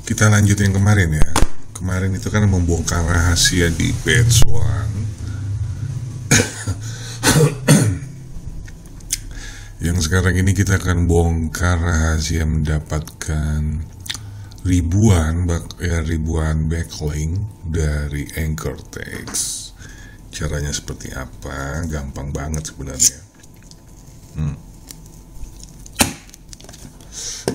Kita lanjut yang kemarin ya. Kemarin itu kan membongkar rahasia di batch 1. Yang sekarang ini kita akan bongkar rahasia mendapatkan ribuan backlink dari Anchor Text. Caranya seperti apa? Gampang banget sebenarnya.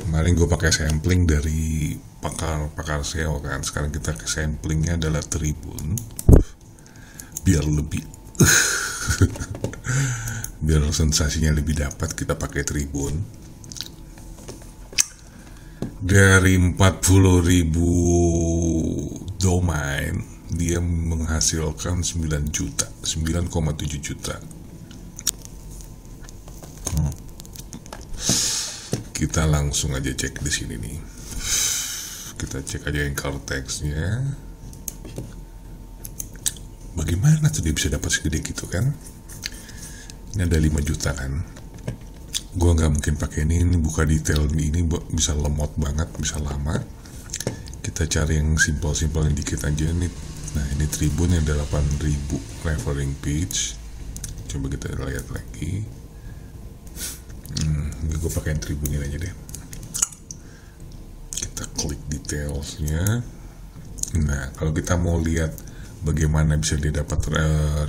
Kemarin gue pakai sampling dari pakar SEO kan. Sekarang kita ke samplingnya adalah Tribun. Biar lebih biar sensasinya lebih dapat, kita pakai Tribun. Dari 40.000 domain, dia menghasilkan 9,7 juta. Kita langsung aja cek di sini nih. Kita cek aja Anchor Text-nya. Bagaimana tuh dia bisa dapat segede gitu kan? Ini ada 5 juta kan. Gua nggak mungkin pakai ini buka detail ini bisa lemot banget, bisa lama. Kita cari yang simpel-simpel yang dikit aja nih. Nah, ini Tribun yang 8.000 referring page. Coba kita lihat lagi. Gue pakai Tribun ini aja deh. Kita klik detailsnya. Nah, kalau kita mau lihat bagaimana bisa dia dapat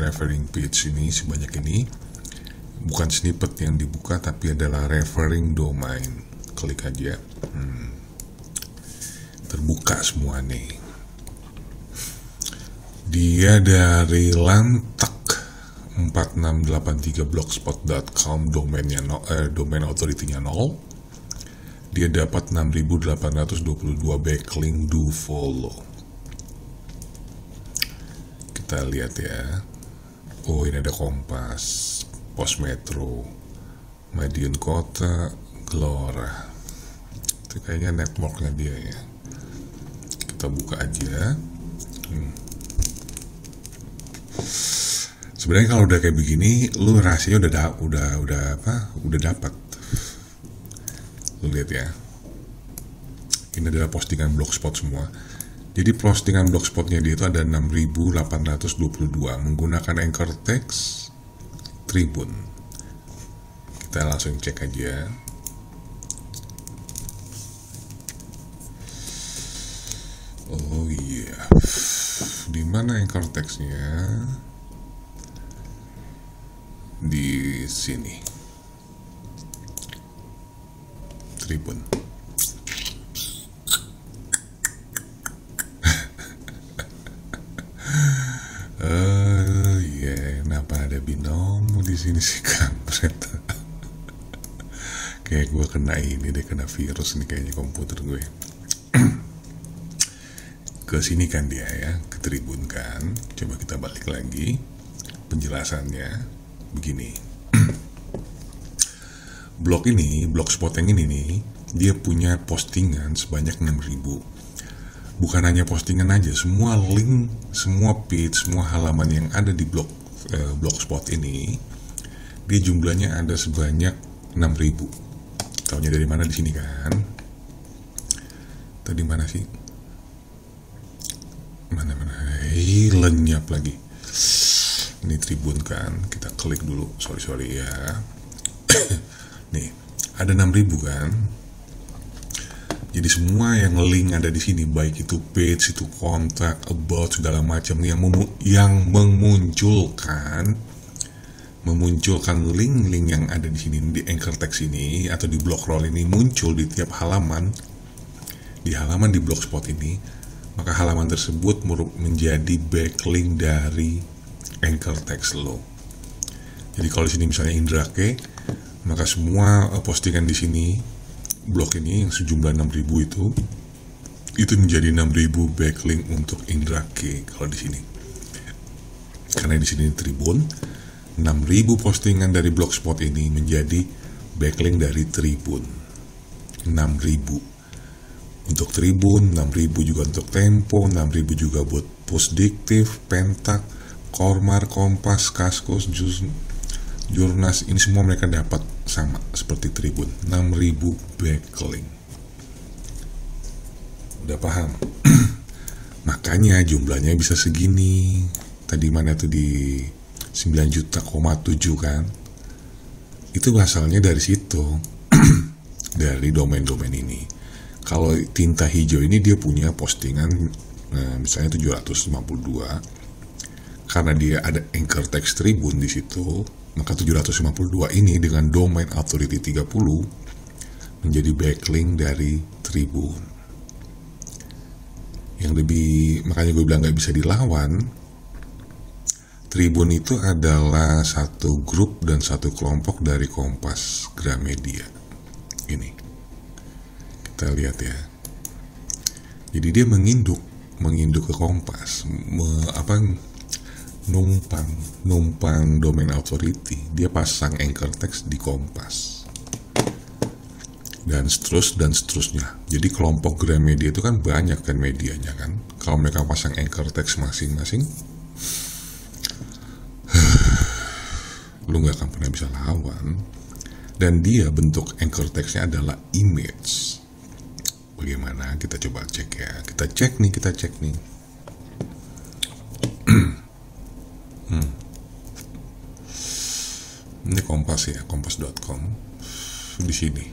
referring page ini sebanyak ini, bukan snippet yang dibuka tapi adalah referring domain. Klik aja. Terbuka semua nih. Dia dari Lantak 4683blogspot.com, domain authority-nya 0. Dia dapat 6.822 backlink do follow. Kita lihat ya. Oh, ini ada Kompas, Pos Metro, Madiun Kota, Gelora. Itu kayaknya networknya dia ya. Kita buka aja. Sebenarnya kalau udah kayak begini, lu rahasianya udah dapat. Lu lihat ya. Ini adalah postingan blogspot semua. Jadi postingan blogspotnya dia itu ada 6.822 menggunakan Anchor Text Tribun. Kita langsung cek aja. Oh iya. Di mana Anchor Text-nya? Di sini. Tribun. Kenapa ada binomo di sini sih, kampret? Kayak gue kena virus nih kayaknya komputer gue. Ke sini kan dia ya, ke Tribun kan. Coba kita balik lagi. Penjelasannya begini. Blogspot yang ini nih, dia punya postingan sebanyak 6.000. Bukan hanya postingan aja, semua link, semua page, semua halaman yang ada di blogspot ini, dia jumlahnya ada sebanyak 6.000. Taunya dari mana? Di sini kan? Tadi mana sih? Mana? Lenyap lagi. Ini Tribun kan? Kita klik dulu. Sorry ya. Nih, ada 6.000 kan? Jadi semua yang link ada di sini, baik itu page, itu kontak, about, segala macam yang memunculkan link-link yang ada di sini di Anchor Text ini atau di Blockroll ini muncul di tiap halaman. Di halaman di Blogspot ini, maka halaman tersebut menjadi backlink dari Anchor Text lo. Jadi kalau di sini misalnya Indra K, maka semua postingan di sini blog ini yang sejumlah 6.000 itu menjadi 6.000 backlink untuk Indra K kalau di sini. Karena di sini Tribun, 6.000 postingan dari blogspot ini menjadi backlink dari Tribun. 6.000 untuk Tribun, 6.000 juga untuk Tempo, 6.000 juga buat Pusdiktif, Pentak, Kormar, Kompas, Kaskus, Jurnas. Ini semua mereka dapat sama seperti Tribun, 6.000 backlink. Udah paham? Makanya jumlahnya bisa segini. Tadi mana tuh di 9 juta,7 kan? Itu asalnya dari situ. Dari domain-domain ini. Kalau tinta hijau ini dia punya postingan misalnya 752. Karena dia ada anchor text Tribun di situ, maka 752 ini dengan domain authority 30 menjadi backlink dari Tribun. Yang lebih, makanya gue bilang gak bisa dilawan. Tribun itu adalah satu grup dan satu kelompok dari Kompas Gramedia. Ini kita lihat ya. Jadi dia menginduk ke Kompas, numpang domain authority. Dia pasang anchor text di Kompas. Dan seterusnya. Jadi kelompok Gramedia itu kan banyak kan medianya kan. Kalau mereka pasang anchor text masing-masing, lu gak akan pernah bisa lawan. Dan dia bentuk anchor textnya adalah image. Bagaimana? Kita coba cek ya. Kita cek nih. Ini Kompas ya, kompas.com. Di sini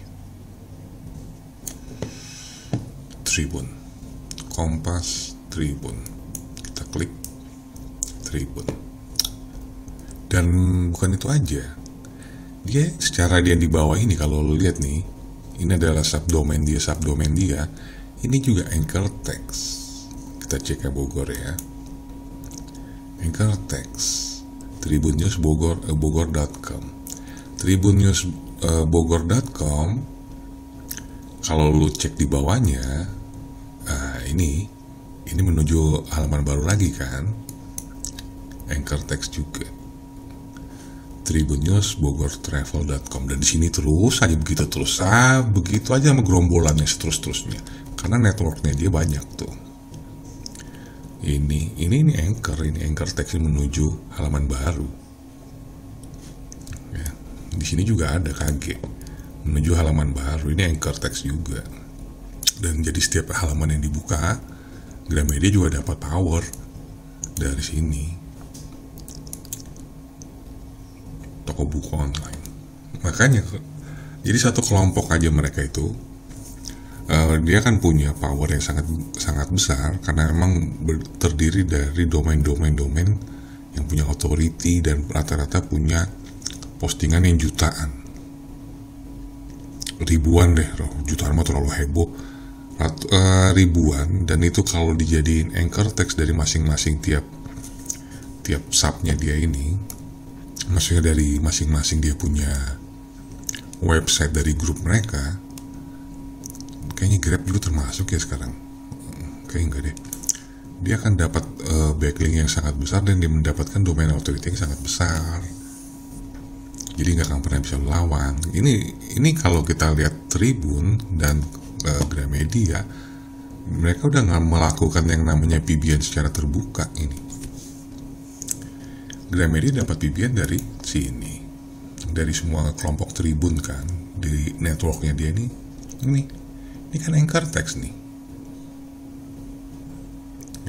Tribun, Kompas Tribun. Kita klik Tribun. Dan bukan itu aja. Dia secara dia di bawah ini kalau lo lihat nih, ini adalah subdomain dia. Ini juga anchor text. Kita cek ya Bogor ya. Anchor text Tribun News Bogor.com. Tribun News Bogor.com. Kalau lu cek di bawahnya, ini menuju halaman baru lagi kan, anchor text juga Tribun News Bogor.travel.com. Dan di sini terus aja begitu aja sama gerombolannya seterusnya, karena networknya dia banyak tuh. Ini anchor text menuju halaman baru. Ya, di sini juga ada KG menuju halaman baru. Ini anchor text juga. Dan jadi setiap halaman yang dibuka, Gramedia juga dapat power dari sini. Toko buku online. Makanya jadi satu kelompok aja mereka itu, dia kan punya power yang sangat besar karena emang terdiri dari domain yang punya authority dan rata-rata punya postingan yang ribuan deh. Jutaan mah terlalu heboh. Ribuan, dan itu kalau dijadiin anchor text dari masing-masing tiap subnya dia ini, maksudnya dari masing-masing dia punya website dari grup mereka. Kayaknya Grab juga termasuk ya sekarang. Kayaknya enggak deh. Dia akan dapat backlink yang sangat besar dan dia mendapatkan domain authority yang sangat besar. Jadi nggak akan pernah bisa melawan. Ini kalau kita lihat Tribun dan Gramedia, mereka udah nggak melakukan yang namanya PBN secara terbuka ini. Gramedia dapat PBN dari sini, dari semua kelompok Tribun kan, di networknya dia ini kan anchor text nih,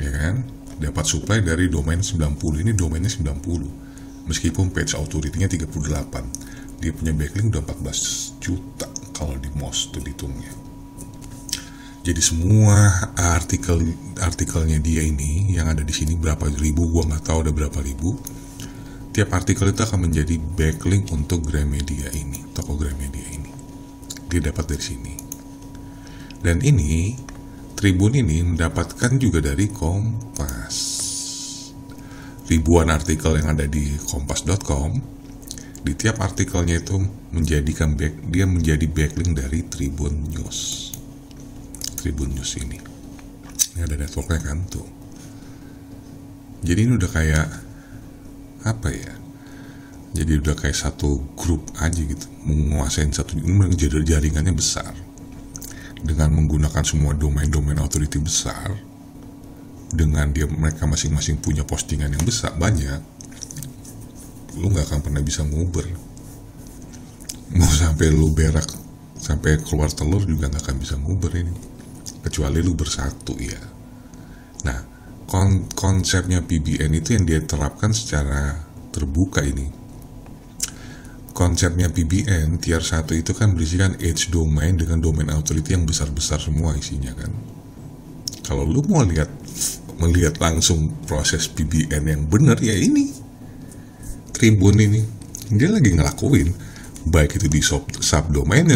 ya kan? Dapat supply dari domain 90. Ini domainnya 90, meskipun page authority-nya 38. Dia punya backlink udah 14 juta kalau di MOS tuh ditungnya. Jadi semua artikelnya dia ini yang ada di sini berapa ribu, gua nggak tahu ada berapa ribu. Tiap artikel itu akan menjadi backlink untuk Gramedia ini, toko Gramedia ini. Dia dapat dari sini. Dan ini Tribun ini mendapatkan juga dari Kompas. Ribuan artikel yang ada di kompas.com, di tiap artikelnya itu dia menjadi backlink dari Tribun News. Tribun News ini ada networknya kan tuh. Jadi ini udah kayak apa ya? Jadi udah kayak satu grup aja gitu, menguasain satu, jadi jaringannya besar dengan menggunakan semua domain authority besar. Dengan mereka masing-masing punya postingan yang besar banyak, lu nggak akan pernah bisa nguber. Mau sampai lu berak sampai keluar telur juga nggak akan bisa nguber ini. kecuali lu bersatu ya. Nah, konsepnya PBN itu yang dia terapkan secara terbuka ini. Konsepnya PBN tier 1 itu kan berisikan edge domain dengan domain authority yang besar-besar semua isinya kan. Kalau lu mau melihat langsung proses PBN yang benar ya ini Tribun ini dia lagi ngelakuin, baik itu di subdomainnya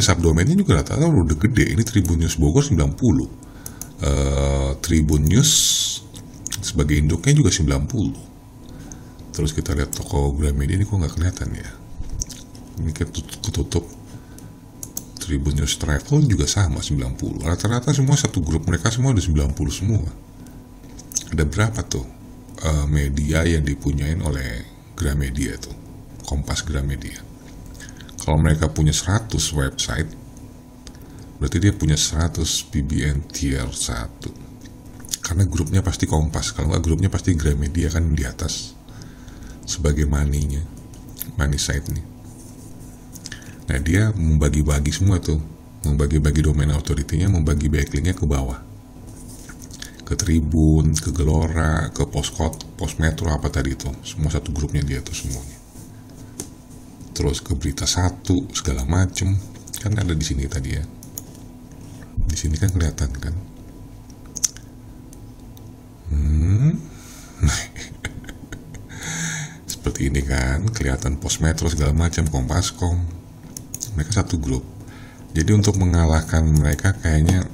juga rata-rata udah gede. Ini Tribun News Bogor 90, Tribun News sebagai induknya juga 90. Terus kita lihat toko Gramedia ini kok nggak kelihatan ya, ini ketutup. Tribun News Travel juga sama 90. Rata-rata semua satu grup, mereka semua ada 90 semua. Ada berapa tuh media yang dipunyain oleh Gramedia tuh, Kompas Gramedia. Kalau mereka punya 100 website, berarti dia punya 100 PBN tier 1. Karena grupnya pasti Kompas, kalau nggak grupnya pasti Gramedia kan di atas sebagai money site nih. Nah, dia membagi-bagi semua tuh, membagi-bagi domain authority-nya, membagi backlinknya ke bawah, ke Tribun, ke Gelora, ke Pos Metro apa tadi itu, semua satu grupnya dia tuh semuanya. Terus ke Berita 1 segala macem, kan ada di sini tadi ya. Di sini kan kelihatan kan. Seperti ini kan, kelihatan Pos Metro segala macam, Kompas.com. Mereka satu grup. Jadi untuk mengalahkan mereka kayaknya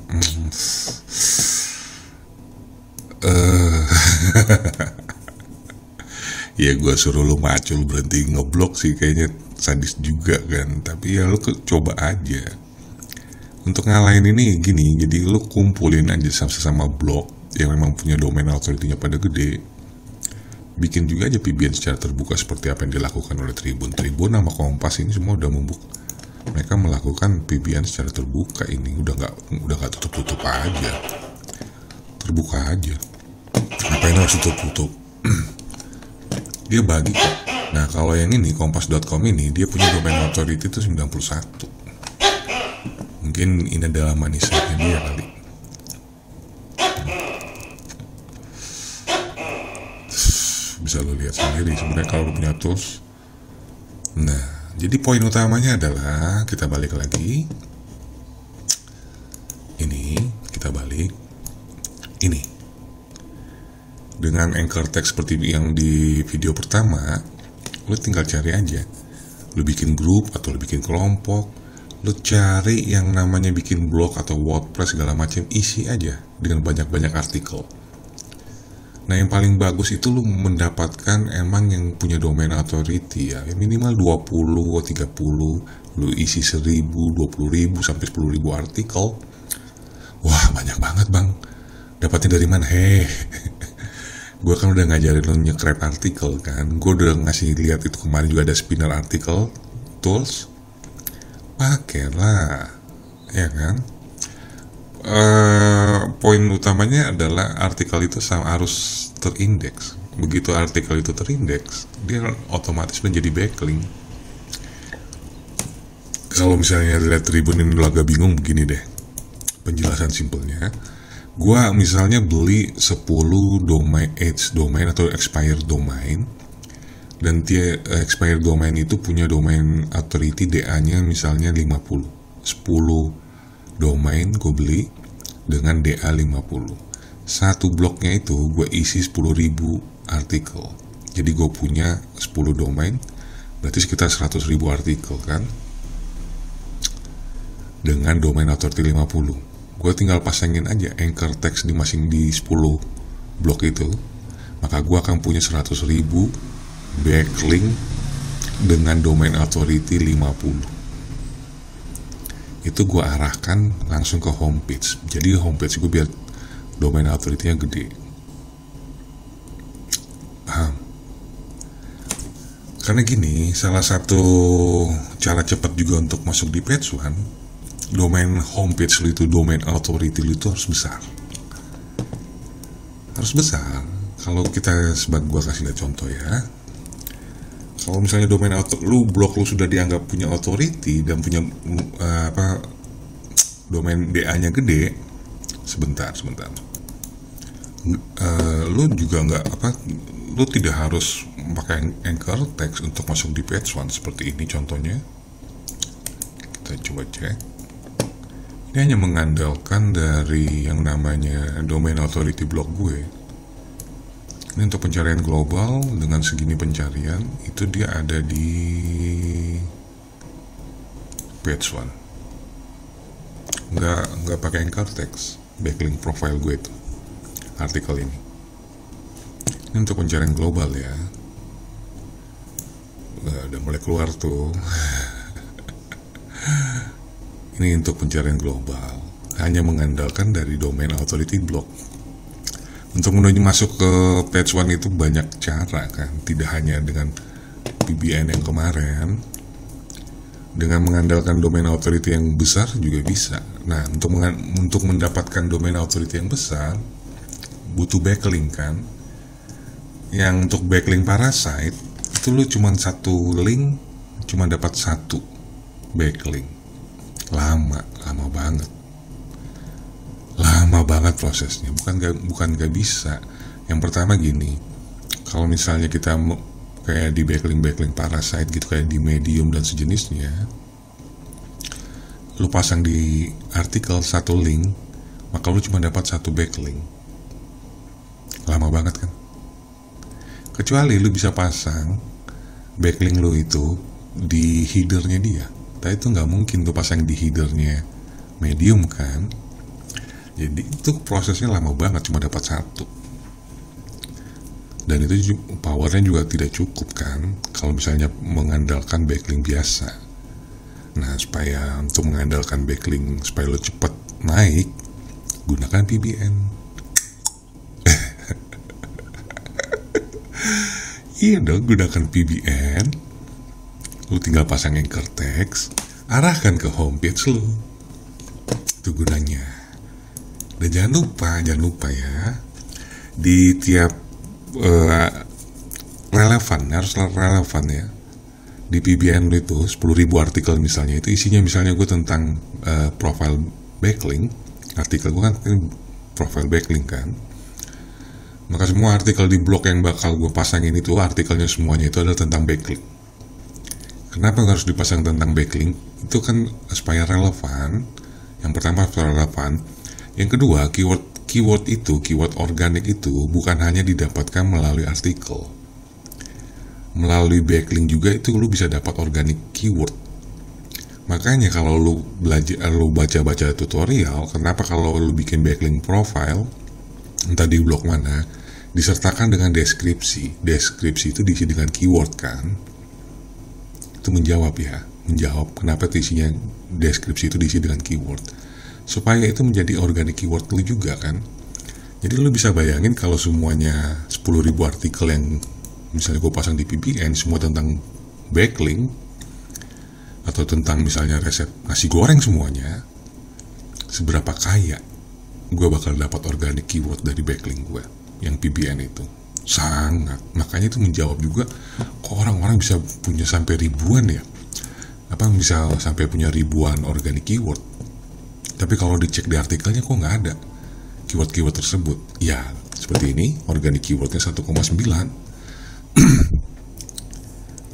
ya gue suruh lu macul berhenti ngeblok sih kayaknya sadis juga kan. Tapi ya lu coba aja untuk ngalahin ini gini. Jadi lu kumpulin aja sesama blog yang memang punya domain authority-nya pada gede, bikin juga aja PBN secara terbuka seperti apa yang dilakukan oleh Tribun sama Kompas. Ini semua udah mereka melakukan PBN secara terbuka. Ini udah nggak tutup aja, terbuka aja. Ngapain harus tutup? Dia bagi kok. Nah, kalau yang ini Kompas.com ini dia punya domain authority itu 91. Mungkin ini adalah manisnya dia kali. Bisa lo lihat sendiri sebenarnya kalau lo punya tools. Nah, jadi poin utamanya adalah kita balik lagi. Kita balik. Ini dengan anchor text seperti yang di video pertama, lo tinggal cari aja. Lo bikin grup atau lo bikin kelompok, lo cari yang namanya bikin blog atau WordPress segala macam, isi aja dengan banyak-banyak artikel. Nah, yang paling bagus itu lu mendapatkan emang yang punya domain authority ya, minimal 20 30, lu isi 1000, 20.000 sampai 10.000 artikel. Wah, banyak banget bang. Dapatnya dari mana? Gue kan udah ngajarin lu nge-scrape artikel kan. Gue udah ngasih lihat itu kemarin juga ada spinner artikel tools. Pakailah, ya kan? Poin utamanya adalah artikel itu harus terindeks. Begitu artikel itu terindeks, dia otomatis menjadi backlink. Kalau misalnya lihat Tribun ini lo agak bingung, begini deh penjelasan simpelnya. Gua misalnya beli 10 domain edge domain atau expired domain, dan expired domain itu punya domain authority DA-nya misalnya 50. 10 domain gue beli dengan DA 50. Satu bloknya itu gue isi 10.000 artikel. Jadi gue punya 10 domain, berarti sekitar 100.000 artikel kan, dengan domain authority 50. Gue tinggal pasangin aja anchor text di 10 blok itu, maka gue akan punya 100.000 backlink dengan domain authority 50. Itu gue arahkan langsung ke homepage. Jadi homepage gue biar domain authority-nya gede. Paham? Karena gini, salah satu cara cepat juga untuk masuk di page one, domain homepage lu itu, domain authority lu itu harus besar. Harus besar. Kalau kita sebagai gue kasih lihat contoh ya. Kalau misalnya domain blog lu sudah dianggap punya authority dan punya domain DA-nya gede, sebentar. Lu juga nggak lu tidak harus pakai anchor text untuk masuk di page one seperti ini contohnya. Kita coba cek. Ini hanya mengandalkan dari yang namanya domain authority block gue. Ini untuk pencarian global dengan segini pencarian itu dia ada di page one. Nggak pakai anchor text backlink profile gue itu artikel ini untuk pencarian global ya. Udah mulai keluar tuh. Ini untuk pencarian global hanya mengandalkan dari domain authority block. Untuk menuju masuk ke page one itu banyak cara kan, tidak hanya dengan PBN yang kemarin. Dengan mengandalkan domain authority yang besar juga bisa. Nah, untuk mendapatkan domain authority yang besar butuh backlink kan. Yang untuk backlink parasite itu lu cuma satu link cuma dapat satu backlink. Lama banget prosesnya. Bukan gak bisa. Yang pertama gini, kalau misalnya kita kayak di backlink parasite gitu, kayak di Medium dan sejenisnya, lu pasang di artikel satu link, maka lu cuma dapat satu backlink. Lama banget kan? Kecuali lu bisa pasang backlink lu itu di headernya dia. Tapi itu nggak mungkin tuh pasang di headernya Medium kan. Jadi itu prosesnya lama banget, cuma dapat satu. Dan itu powernya juga tidak cukup kan kalau misalnya mengandalkan backlink biasa. Nah, supaya untuk mengandalkan backlink supaya lo cepet naik, gunakan PBN. Iya dong, gunakan PBN. Lo tinggal pasang anchor text, arahkan ke homepage lo. Itu gunanya. Dan jangan lupa ya, di tiap harus relevan ya. Di PBN lu itu 10.000 artikel misalnya, itu isinya misalnya gue tentang profile backlink. Artikel gue kan profile backlink kan, maka semua artikel di blog yang bakal gue pasangin itu artikelnya semuanya itu adalah tentang backlink. Kenapa harus dipasang tentang backlink? Itu kan supaya relevan. Yang pertama relevan, yang kedua keyword organik itu bukan hanya didapatkan melalui artikel. Melalui backlink juga itu lu bisa dapat organic keyword. Makanya kalau lu baca-baca tutorial, kenapa kalau lu bikin backlink profile entah di blog mana, disertakan dengan deskripsi. Deskripsi itu diisi dengan keyword kan. Itu menjawab kenapa isinya deskripsi itu diisi dengan keyword. Supaya itu menjadi organic keyword lu juga kan. Jadi lu bisa bayangin kalau semuanya 10.000 artikel yang misalnya gue pasang di PBN semua tentang backlink atau tentang misalnya resep nasi goreng semuanya, seberapa kaya gue bakal dapat organic keyword dari backlink gue yang PBN itu. Sangat. Makanya itu menjawab juga kok orang-orang bisa punya sampai ribuan ya, bisa sampai punya ribuan organic keyword. Tapi kalau dicek di artikelnya kok nggak ada keyword-keyword tersebut. Ya, seperti ini, organic keywordnya 1,9.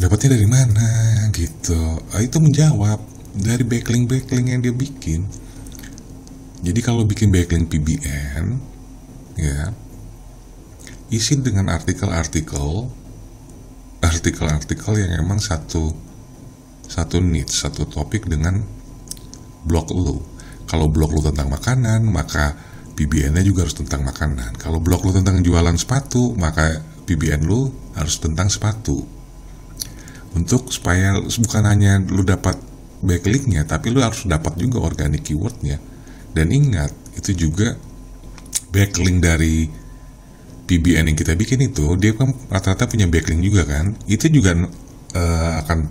Dapatnya dari mana gitu. Itu menjawab dari backlink yang dia bikin. Jadi kalau bikin backlink PBN ya, isi dengan artikel-artikel yang emang satu niche, satu topik dengan blog lu. Kalau blog lu tentang makanan, maka PBN-nya juga harus tentang makanan. Kalau blog lu tentang jualan sepatu, maka PBN lu harus tentang sepatu. Untuk supaya bukan hanya lu dapat backlink-nya, tapi lu harus dapat juga organic keyword-nya. Dan ingat, itu juga backlink dari PBN yang kita bikin itu, dia kan rata-rata punya backlink juga kan. Itu juga akan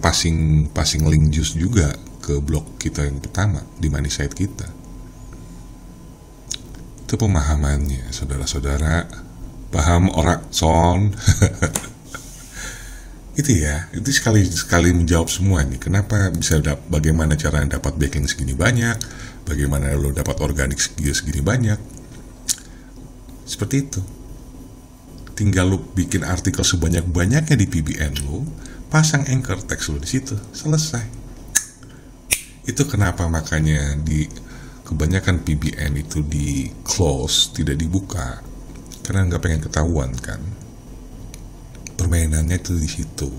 passing link juice juga ke blog kita yang pertama di money site kita. Itu pemahamannya, saudara-saudara. Paham ora son? Itu ya, itu sekali menjawab semua nih. Kenapa bisa bagaimana cara dapat backlink segini banyak, bagaimana lo dapat organik segini banyak. Seperti itu. Tinggal lu bikin artikel sebanyak-banyaknya di PBN lu, pasang anchor text lu di situ, selesai. Itu kenapa makanya di kebanyakan PBN itu di close, tidak dibuka, karena nggak pengen ketahuan kan. Permainannya itu di situ.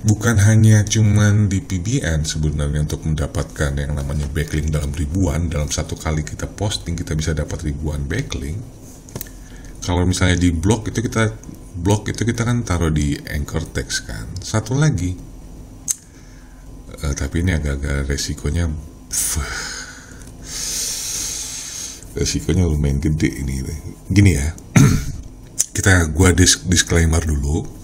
Bukan hanya cuman di PBN sebenarnya untuk mendapatkan yang namanya backlink dalam ribuan. Dalam satu kali kita posting kita bisa dapat ribuan backlink. Kalau misalnya di blog itu kita kan taruh di anchor text kan. Satu lagi, tapi ini agak-agak resikonya lumayan gede ini. Gini ya, gua disclaimer dulu.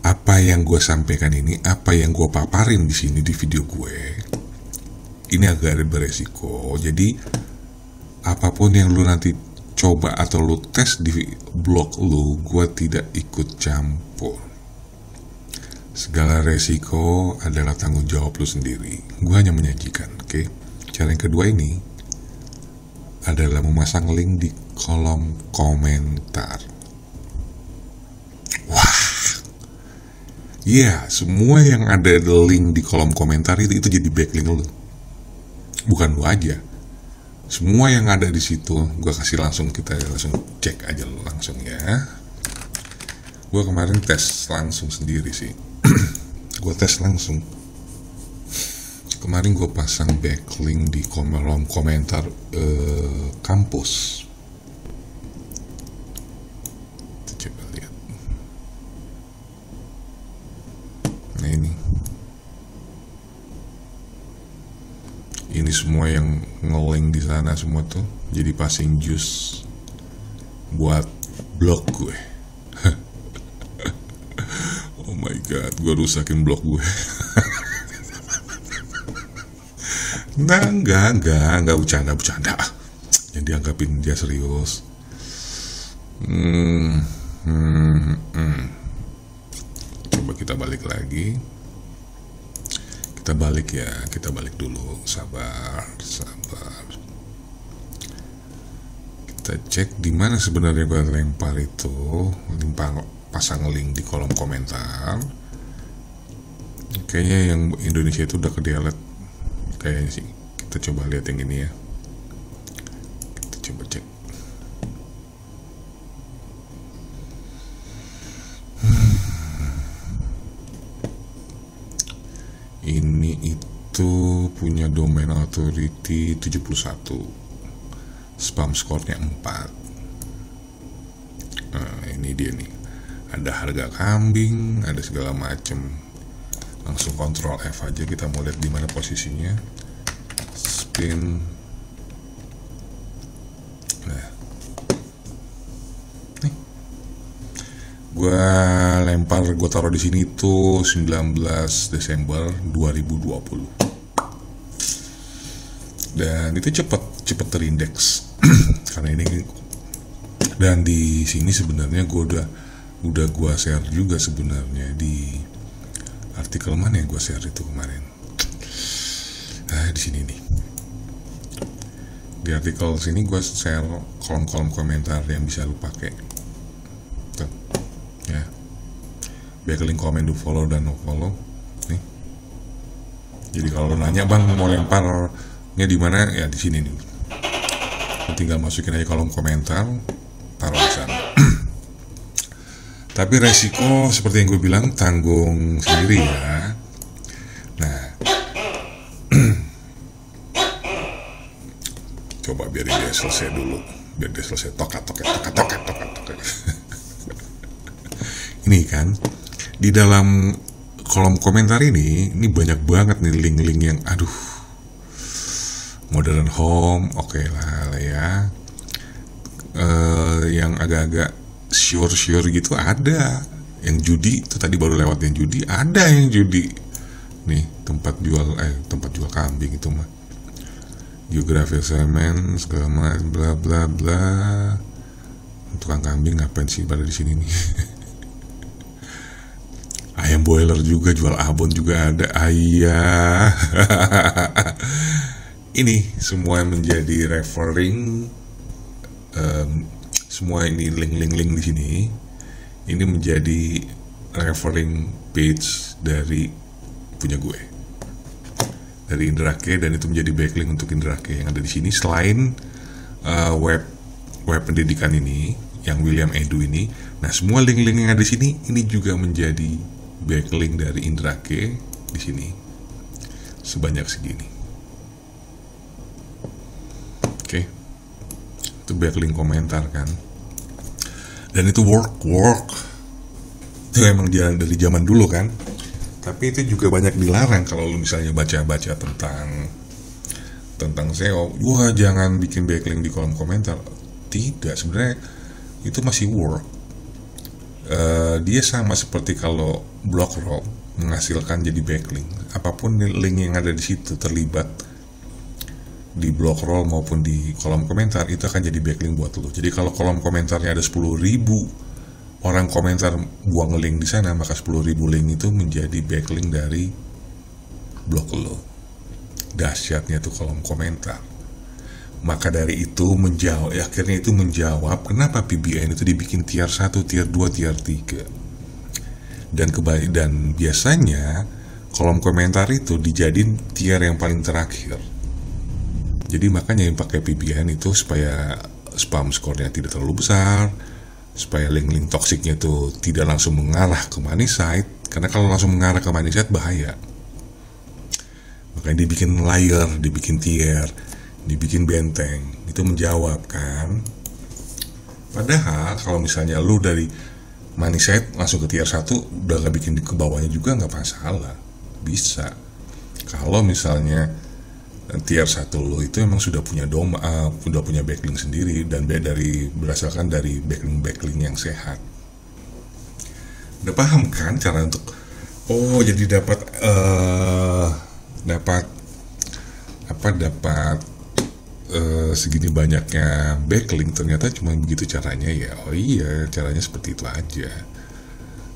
Apa yang gue sampaikan ini, apa yang gue paparin di sini di video gue, ini agak beresiko. Jadi apapun yang lu nanti coba atau lu tes di blog lu, gue tidak ikut campur. Segala resiko adalah tanggung jawab lu sendiri. Gue hanya menyajikan, oke? Cara yang kedua ini adalah memasang link di kolom komentar. Wah, iya, semua yang ada link di kolom komentar itu jadi backlink lu. Bukan lu aja. Semua yang ada di situ, gue kasih langsung, kita langsung cek aja langsung ya. Gue kemarin tes langsung sendiri sih. Gue tes langsung. Kemarin gue pasang backlink di kolom komentar kampus. Coba lihat. Nah ini semua yang nge-link di sana semua tuh jadi passing juice buat blog gue. Oh my god, gue rusakin blog gue. Enggak bercanda. Yang dianggapin dia serius. Coba kita balik lagi. Kita balik dulu, sabar. Kita cek di mana sebenarnya gue lempar itu, pasang link di kolom komentar. Kayaknya yang Indonesia itu udah ke-delete kayaknya sih. Kita coba lihat yang ini ya. Kita coba cek. Ini itu punya domain authority 71, spam score-nya 4. Nah, ini dia nih. Ada harga kambing, ada segala macem. Langsung Ctrl F aja, kita mau lihat di mana posisinya. Spin. Nah, nih. Gue taruh di sini tuh 19 Desember 2020. Dan itu cepet terindeks. Karena ini, dan di sini sebenarnya gue udah gue share juga sebenarnya di artikel mana yang gue share itu kemarin. Di sini nih. Di artikel sini gue share kolom-kolom komentar yang bisa lu pakai. Tuh, ya. Backlink, komen, do follow dan no follow. Nih. Jadi kalau lu nanya, bang mau lemparnya di mana? Ya di sini nih. Lu tinggal masukin aja kolom komentar, taruh di sana. Tapi resiko seperti yang gue bilang tanggung sendiri ya. Nah, coba biarin dia selesai dulu, biar dia selesai tokat. Ini kan di dalam kolom komentar ini banyak banget nih link-link yang modern home, oke lah ya. Yang agak-agak sure gitu ada. Yang judi itu tadi baru lewat, yang judi ada, yang judi nih tempat jual kambing itu mah. Geografi semen segala macam bla bla bla. Tukang kambing ngapain sih pada di sini nih? Ayam boiler juga, jual abon juga ada. Ayah. ini semua menjadi referring, semua ini link di sini, ini menjadi referring page dari punya gue, dari Indrake, dan itu menjadi backlink untuk Indrake yang ada di sini. Selain web pendidikan ini, yang William Edu ini, nah semua link-link yang ada di sini ini juga menjadi backlink dari Indrake di sini sebanyak segini. Oke, itu backlink komentar kan, dan itu work itu emang jalan dari zaman dulu kan. Tapi itu juga banyak dilarang kalau lu misalnya baca-baca tentang SEO. Wah, jangan bikin backlink di kolom komentar. Tidak, sebenarnya itu masih work. Dia sama seperti kalau Blockroll menghasilkan jadi backlink. Apapun link yang ada di situ terlibat di Blockroll maupun di kolom komentar, itu akan jadi backlink buat lo. Jadi kalau kolom komentarnya ada 10.000 orang komentar buang link di sana, maka 10.000 link itu menjadi backlink dari blog lo. Dahsyatnya tuh kolom komentar. Maka dari itu akhirnya itu menjawab kenapa PBN itu dibikin tier 1, tier 2, tier 3. Dan biasanya kolom komentar itu dijadiin tier yang paling terakhir. Jadi makanya yang pakai PBN itu supaya spam skornya tidak terlalu besar, supaya link-link toksiknya itu tidak langsung mengarah ke money site. Karena kalau langsung mengarah ke money site bahaya. Makanya dibikin layer, dibikin tier, dibikin benteng, itu menjawab kan. Padahal kalau misalnya lu dari money site langsung ke tier 1 udah gak bikin ke bawahnya juga gak masalah, bisa. Kalau misalnya tier 1 lu itu emang sudah punya sudah punya backlink sendiri, dan berdasarkan dari backlink yang sehat. Udah paham kan cara untuk jadi dapat segini banyaknya backlink, ternyata cuma begitu caranya ya. Oh iya, caranya seperti itu aja,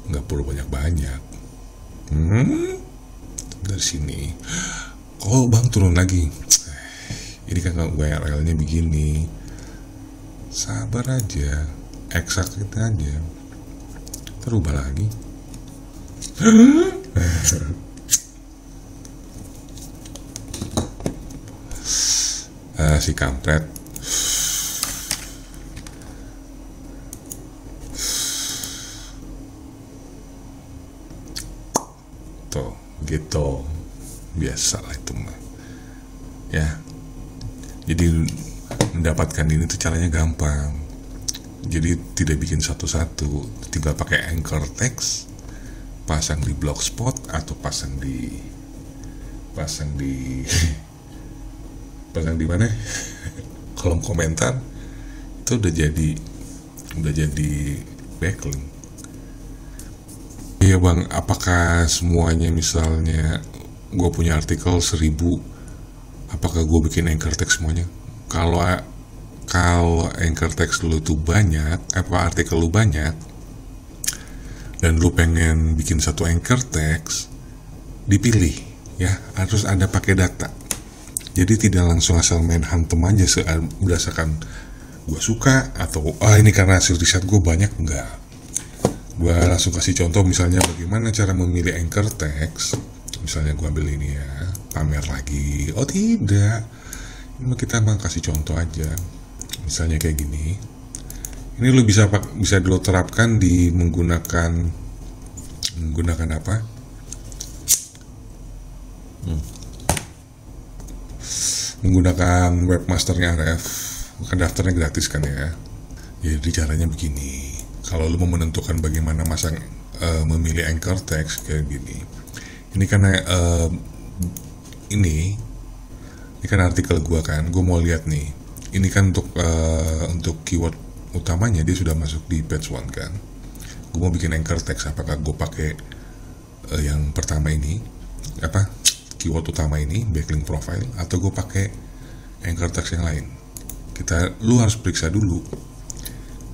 nggak perlu banyak-banyak. Dari sini, bang turun lagi, ini kan URL-nya begini, sabar aja, exact aja, terubah lagi. Si kampret. Tuh, gitu. Biasa lah itu mah. Ya. Jadi mendapatkan ini tuh caranya gampang. Jadi tidak bikin satu-satu, tinggal pakai anchor text, pasang di blogspot atau pasang di mana? Kolom komentar. Itu udah jadi backlink. Iya bang, apakah semuanya, misalnya gue punya artikel 1000, apakah gue bikin anchor text semuanya? Kalau anchor text lu tuh banyak, artikel lu banyak, dan lu pengen bikin satu anchor text, dipilih ya, harus ada pakai data. Jadi tidak langsung asal main hantem aja berdasarkan gue suka atau ini karena hasil riset gue banyak, enggak. Gue langsung kasih contoh, misalnya bagaimana cara memilih anchor text. Misalnya gue ambil ini ya, pamer lagi. Oh tidak, ini kita bang kasih contoh aja. Misalnya kayak gini. Ini lu bisa lo terapkan di menggunakan apa? Menggunakan webmasternya RF. Kan daftarnya gratis kan ya. Jadi caranya begini. Kalau lu mau menentukan bagaimana memilih anchor text kayak gini. Ini kan ini kan artikel gua kan. Gua mau lihat nih. Ini kan untuk keyword utamanya dia sudah masuk di page 1 kan. Gua mau bikin anchor text, apakah gua pakai yang pertama ini keyword utama ini, backlink profile, atau gue pakai anchor text yang lain. Lu harus periksa dulu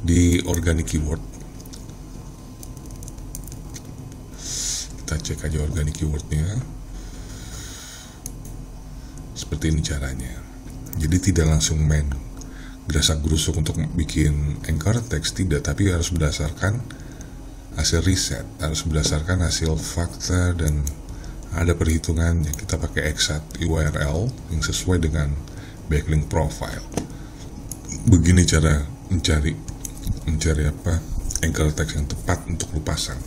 di organic keyword. Kita cek aja organic keywordnya Seperti ini caranya. Jadi tidak langsung main gerasak-gerusuk untuk bikin anchor text, tidak, tapi harus berdasarkan hasil riset, harus berdasarkan hasil fakta, dan ada perhitungannya. Kita pakai exact URL yang sesuai dengan backlink profile. Begini cara mencari apa anchor text yang tepat untuk lu pasang.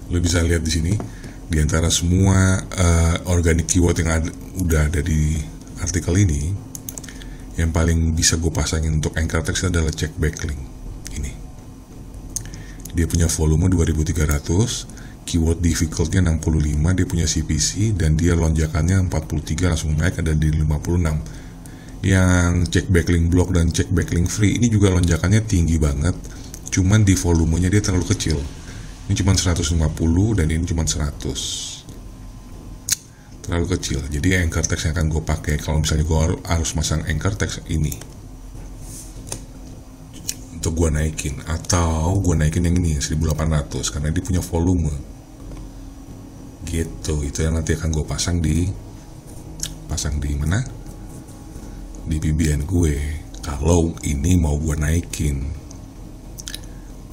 Lu bisa lihat di sini, di antara semua organic keyword yang udah ada di artikel ini, yang paling bisa gue pasangin untuk anchor text adalah check backlink. Ini dia punya volume 2300, keyword difficultnya 65, dia punya CPC, dan dia lonjakannya 43 langsung naik ada di 56. Yang check backlink block dan check backlink free ini juga lonjakannya tinggi banget, cuman di volumenya dia terlalu kecil. Ini cuma 150 dan ini cuma 100, terlalu kecil. Jadi anchor text yang akan gue pakai kalau misalnya gue harus masang anchor text ini untuk gue naikin, atau gue naikin yang ini 1800 karena dia punya volume gitu. Itu yang nanti akan gue pasang di mana, di PBN gue kalau ini mau gue naikin.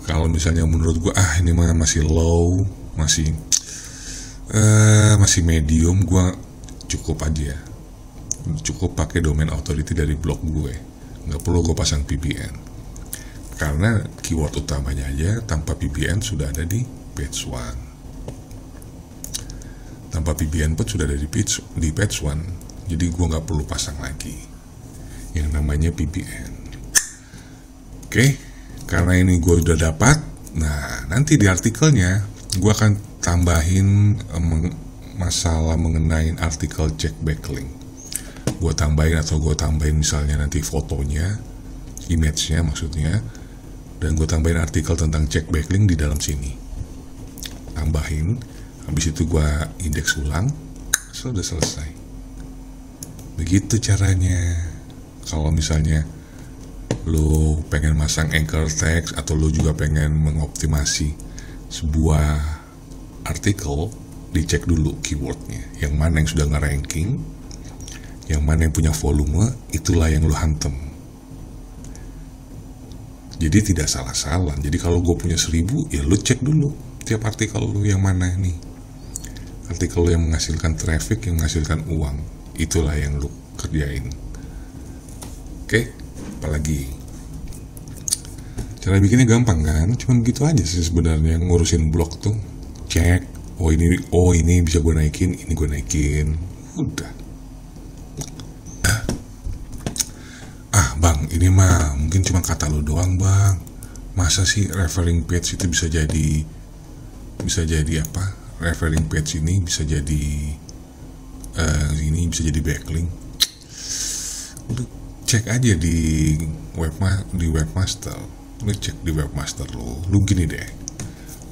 Kalau misalnya menurut gue ini mah masih low, masih medium, gue cukup pakai domain authority dari blog gue, nggak perlu gue pasang PBN, karena keyword utamanya aja tanpa PBN sudah ada di page 1, tanpa PBN pun sudah ada di page 1, jadi gue nggak perlu pasang lagi yang namanya PBN. Oke. Karena ini gue udah dapat, nah nanti di artikelnya gue akan tambahin masalah mengenai artikel check backlink. Gue tambahin misalnya nanti fotonya, image-nya maksudnya, dan gue tambahin artikel tentang check backlink di dalam sini. Tambahin, habis itu gue indeks ulang, sudah selesai. Begitu caranya. Kalau misalnya lu pengen masang anchor text atau lu juga pengen mengoptimasi sebuah artikel, dicek dulu keywordnya, yang mana yang sudah nge-ranking, yang mana yang punya volume, itulah yang lu hantem. Jadi tidak salah-salah. Jadi kalau gue punya 1000, ya lu cek dulu tiap artikel lu yang mana nih, artikel lu yang menghasilkan traffic, yang menghasilkan uang, itulah yang lu kerjain. Oke, apalagi cara bikinnya gampang kan, cuman gitu aja sih sebenarnya. Ngurusin blog tuh cek, ini bisa gue naikin, ini gue naikin, udah. Bang, ini mah mungkin cuma kata lu doang bang, masa sih referring page itu bisa jadi apa, referring page ini bisa jadi bisa jadi backlink. Lu cek aja di webmaster, lu cek di webmaster lu gini deh,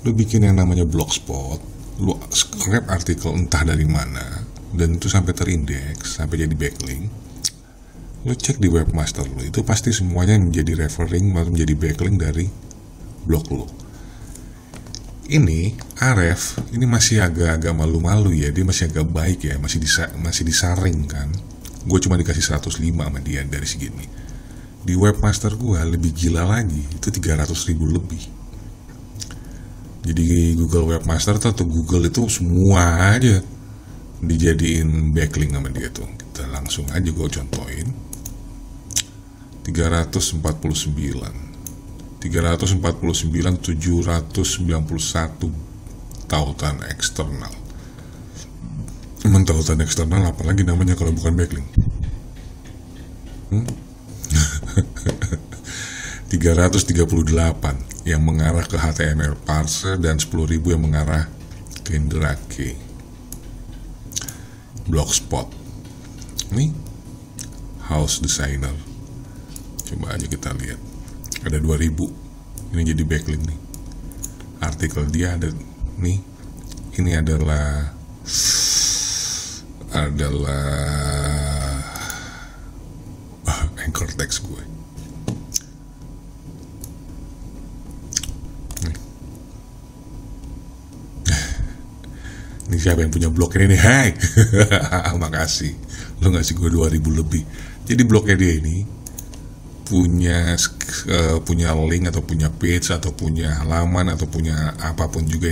lu bikin yang namanya blogspot, lu scrap artikel entah dari mana dan itu sampai terindeks, sampai jadi backlink. Lu cek di webmaster lu, itu pasti semuanya menjadi referring atau menjadi backlink dari blog lu. Ini Aref ini masih agak malu-malu ya, dia masih agak baik ya, masih disaring kan. Gue cuma dikasih 105 sama dia dari segini. Di webmaster gue lebih gila lagi, itu 300.000 lebih. Jadi Google Webmaster atau Google itu semua aja dijadiin backlink sama dia tuh. Kita langsung aja gue contohin. 349 791 tautan eksternal. Tautan eksternal apalagi namanya kalau bukan backlink. 338 yang mengarah ke HTML parser dan 10.000 yang mengarah ke Indrake. Blogspot nih, house designer, coba aja kita lihat, ada 2.000 ini jadi backlink nih. Artikel dia ada nih, ini adalah anchor text gue. Ini siapa yang punya blok ini nih, hai. Makasih, lo ngasih gue 2000 lebih. Jadi bloknya dia ini punya link atau punya page atau punya halaman atau punya apapun juga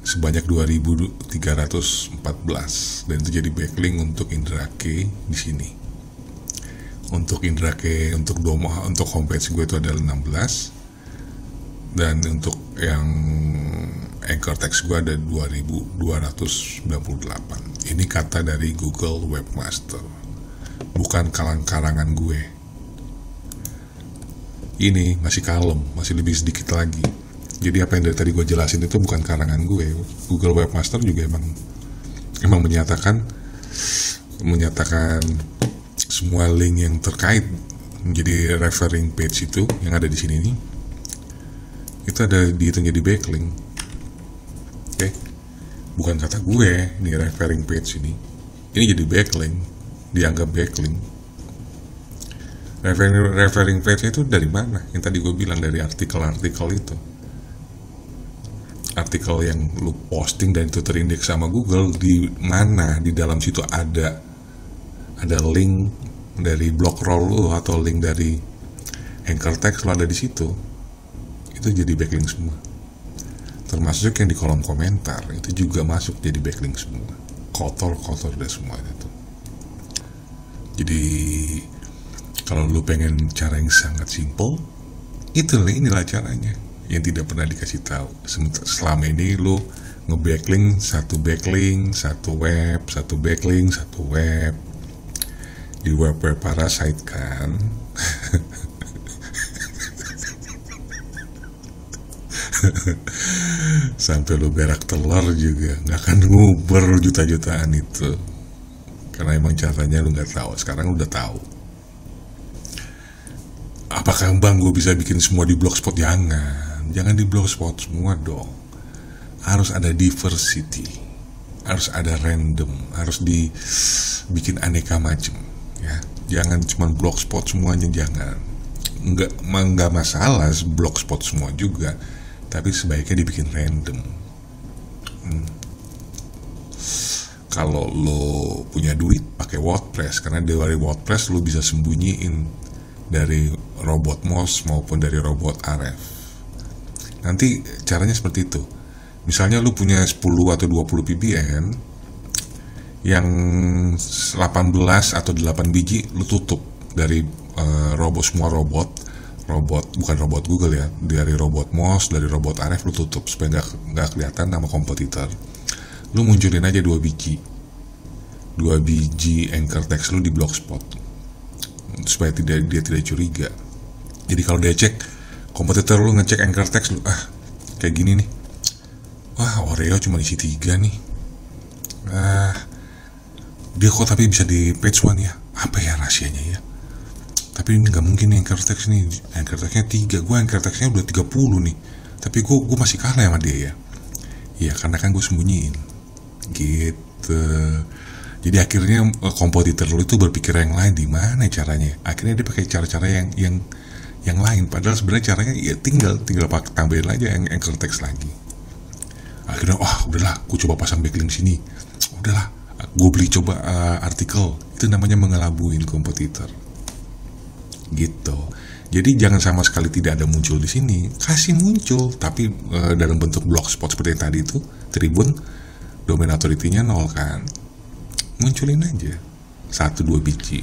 sebanyak 2314, dan itu jadi backlink untuk Indrake di sini. Untuk Indrake, untuk homepage gue itu ada 16, dan untuk yang anchor text gue ada 2298. Ini kata dari Google Webmaster, bukan karangan gue. Ini masih kalem, masih lebih sedikit lagi. Jadi apa yang dari tadi gue jelasin itu bukan karangan gue. Google Webmaster juga emang menyatakan semua link yang terkait menjadi referring page itu yang ada di sini nih, itu ada dihitung jadi backlink. Oke, bukan kata gue, ini referring page ini jadi backlink, dianggap backlink. Referring page itu dari mana? Yang tadi gue bilang dari artikel-artikel itu, artikel yang lu posting dan itu terindeks sama Google. Di mana di dalam situ ada link dari blog roll lu atau link dari anchor text lu ada di situ, itu jadi backlink semua. Termasuk yang di kolom komentar itu juga masuk jadi backlink semua. Kotor deh semua itu. Jadi kalau lu pengen cara yang sangat simple, inilah caranya yang tidak pernah dikasih tahu. Selama ini lu nge-backlink satu web, satu backlink, satu web. Di web parasite kan. Sampai lu berak telur juga nggak akan nguber juta-jutaan itu, karena emang caranya lu nggak tahu. Sekarang udah tahu. Apakah bang gue bisa bikin semua di Blogspot? Jangan di Blogspot semua dong. Harus ada diversity, harus ada random, harus dibikin aneka macam ya. Jangan cuma Blogspot semuanya, jangan. Nggak masalah Blogspot semua juga, tapi sebaiknya dibikin random. Kalau lo punya duit, pakai WordPress, karena dari WordPress lo bisa sembunyiin dari robot MOS maupun dari robot RF. Nanti caranya seperti itu. Misalnya lu punya 10 atau 20 VPN yang 18 atau 8 biji lu tutup dari semua robot, bukan robot Google ya, dari robot MOS, dari robot RF lu tutup supaya nggak kelihatan nama kompetitor. Lu munculin aja 2 biji anchor text lu di Blogspot supaya dia tidak curiga. Jadi kalau dia cek kompetitor lu, ngecek anchor text lu, kayak gini nih, wah Oreo cuma isi 3 nih, dia kok tapi bisa di page 1 ya, apa ya rahasianya ya? Tapi ini nggak mungkin nih, anchor text nih, anchor textnya 3, gue anchor textnya udah 30 nih, tapi gue masih kalah sama dia ya. Ya karena kan gue sembunyiin gitu. Jadi akhirnya kompetitor lu itu berpikir yang lain, di mana caranya? Akhirnya dia pakai cara-cara yang lain. Padahal sebenarnya caranya ya tinggal tambahin aja yang anchor text lagi. Akhirnya udahlah, gue coba pasang backlink sini. Udahlah, gue beli coba artikel. Itu namanya mengelabuin kompetitor. Gitu. Jadi jangan sama sekali tidak ada muncul di sini. Kasih muncul, tapi dalam bentuk blogspot seperti yang tadi itu, Tribun, domain authority-nya 0 kan. Munculin aja 1-2 biji.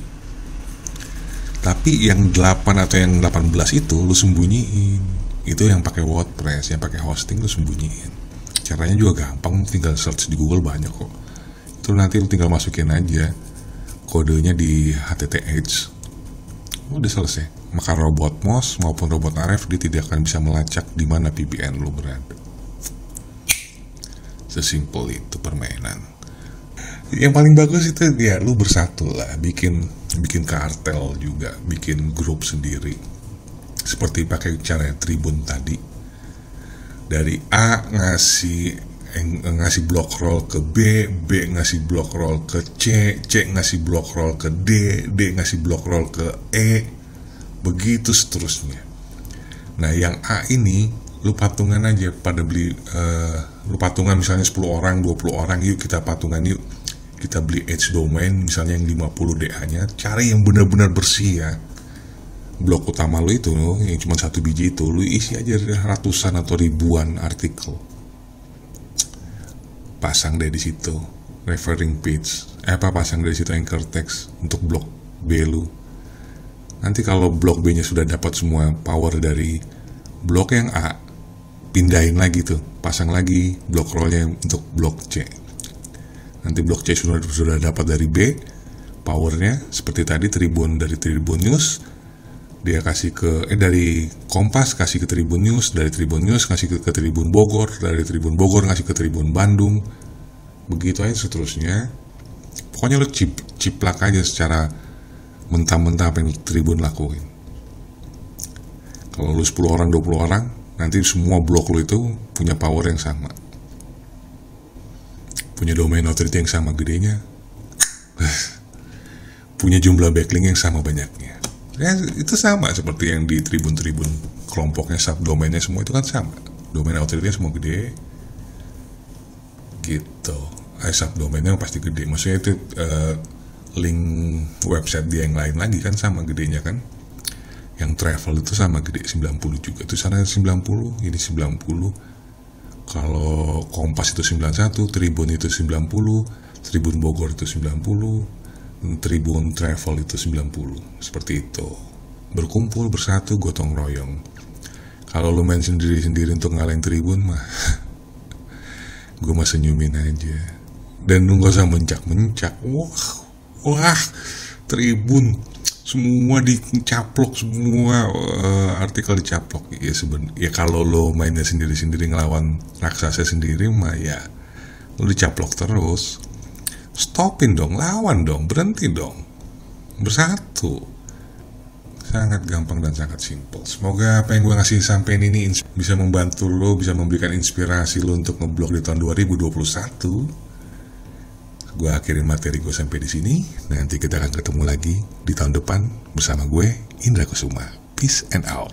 Tapi yang 8 atau yang 18 itu lu sembunyiin. Itu yang pakai WordPress, yang pakai hosting lu sembunyiin. Caranya juga gampang, tinggal search di Google banyak kok. Itu nanti lu tinggal masukin aja kodenya di HTTH. Udah selesai. Maka robot MOS maupun robot RF dia tidak akan bisa melacak di mana VPN lu berada. Sesimpel itu permainan. Yang paling bagus itu ya lu bersatu lah, bikin kartel juga, bikin grup sendiri seperti pakai cara Tribun tadi. Dari A ngasih block roll ke B ngasih block roll ke C ngasih block roll ke D ngasih block roll ke E, begitu seterusnya. Nah yang A ini lu patungan aja pada beli Lu patungan misalnya 10 orang, 20 orang, yuk kita patungan yuk. Kita beli edge domain misalnya yang 50 DA-nya, cari yang benar-benar bersih ya. Blok utama lu itu yang cuma 1 biji itu, lu isi aja ratusan atau ribuan artikel. Pasang deh di situ referring page. Pasang dari situ anchor text untuk blok B lu. Nanti kalau blok B-nya sudah dapat semua power dari blok yang A, pindahin lagi tuh, pasang lagi blok roll-nya untuk blok C. Nanti blok C sudah dapat dari B, powernya seperti tadi Tribun dari Tribun News, dia kasih ke dari Kompas kasih ke Tribun News, dari Tribun News kasih ke Tribun Bogor, dari Tribun Bogor ngasih ke Tribun Bandung, begitu aja seterusnya. Pokoknya lo ciplak aja secara mentah-mentah apa yang Tribun lakuin. Kalau lu 10 orang, 20 orang, nanti semua blok lu itu punya power yang sama, punya domain authority yang sama gedenya, punya jumlah backlink yang sama banyaknya. Ya, itu sama seperti yang di Tribun-Tribun kelompoknya, subdomainnya semua itu kan sama, domain authority semua gede gitu. Subdomainnya pasti gede, maksudnya itu link website dia yang lain lagi kan sama gedenya kan. Yang travel itu sama gede 90 juga, itu sana 90, ini 90. Kalau Kompas itu 91, Tribun itu 90, Tribun Bogor itu 90, Tribun Travel itu 90. Seperti itu. Berkumpul, bersatu, gotong royong. Kalau lu main sendiri-sendiri untuk ngalahin Tribun mah gue mah senyumin aja. Dan lu gak usah mencak-mencak. Wah, Tribun semua dicaplok, semua artikel dicaplok. Ya kalau lo mainnya sendiri-sendiri ngelawan raksasa sendiri mah ya lo dicaplok terus. Stopin dong, lawan dong, berhenti dong, bersatu. Sangat gampang dan sangat simpel. Semoga apa yang gue ngasih sampein ini bisa membantu lo, bisa memberikan inspirasi lo untuk ngeblok di tahun 2021. Gue akhirin materi gue sampai di sini. Nanti kita akan ketemu lagi di tahun depan bersama gue, Indra Kusuma. Peace and out.